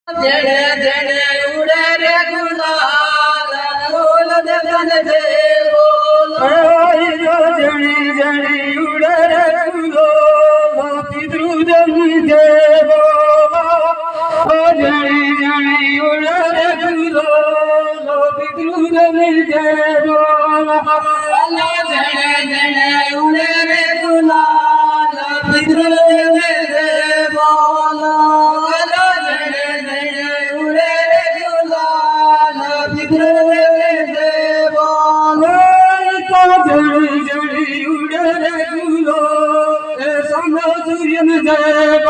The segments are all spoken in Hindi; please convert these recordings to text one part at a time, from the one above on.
जड़े जड़े उड़े रे गुलाल बोल दे बन दे बोल जो जड़ी जड़ी उड़े रे गुलाल पितृ जन दे बोल जड़ी जड़ी उड़े रे गुलाल पितृ जन दे बोल जड़े जड़े उड़े रे गुलाल पितृ जन दे बोल जड़ी जड़ी उड़े रे गुलो संग सूर्यन जय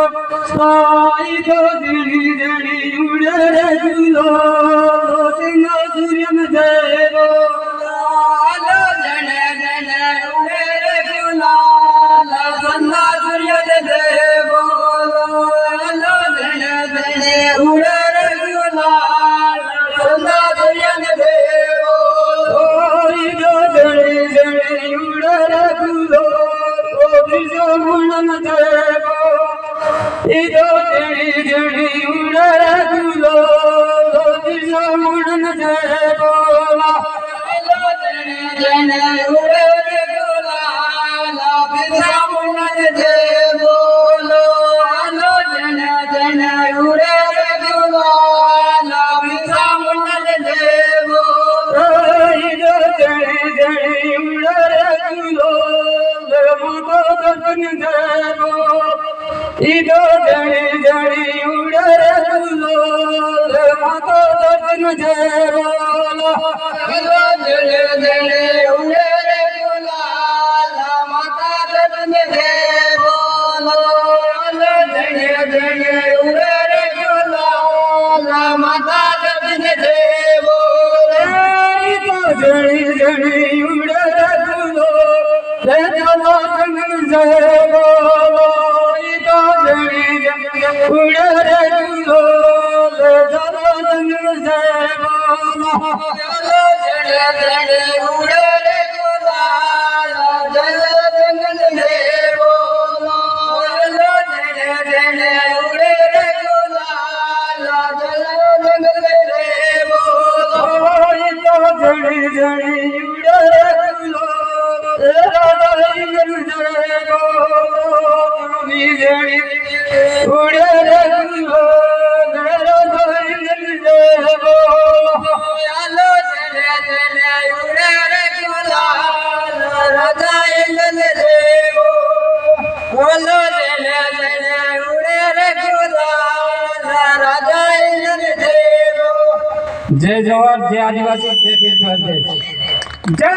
साई तो जड़ी जड़ी उड़े रे गुलो संग सूर्यन जय जड़े जड़े उड़े रे गुलाल संग सूर्यन जय बोलो जड़े जड़े उड़े रे गुलाल संग सूर्यन जय जड़ी जड़ी उड़े रे गुलो बिरजो मुंडन देवो इदो जड़ी जड़ी उड़े रे गुलो बिरजो मुंडन देवो जड़ी जड़ी उड़े रे गुलाल बिरजो मुंडन देवो जड़ी जड़ी उड़े रे गुलाल बिरजो मुंडन देवो इदो जड़ी जड़ी उड़े रे गुलो माता दर्शन देवो इदो जड़ी जड़ी उड़े रे गुलो माता दर्शन देवो जड़े जड़े उड़े रे गुलाल माता दर्शन देवो जड़े जड़े उड़े रे गुलाल माता दर्शन देवो जड़ी जड़ी उड़े रे गुलो ले चलो संगन जय बोलो इदो जड़ी जड़ी उड़े रे गुलो ले चलो संगन जय बोलो जड़े जड़े उड़े रे गुलाल चलो संगन जय बोलो जड़े जड़े उड़े रे गुलाल चलो संगन जय बोलो इदो जड़ी जड़ी उड़े रे गुलो उड़े रे गुलो उड़े रे गुलाल राजा इंगन देवो बोलो उड़े रे गुलाल राजा इंगन देवो। जय जवान जय आदिवासी जय वीर जय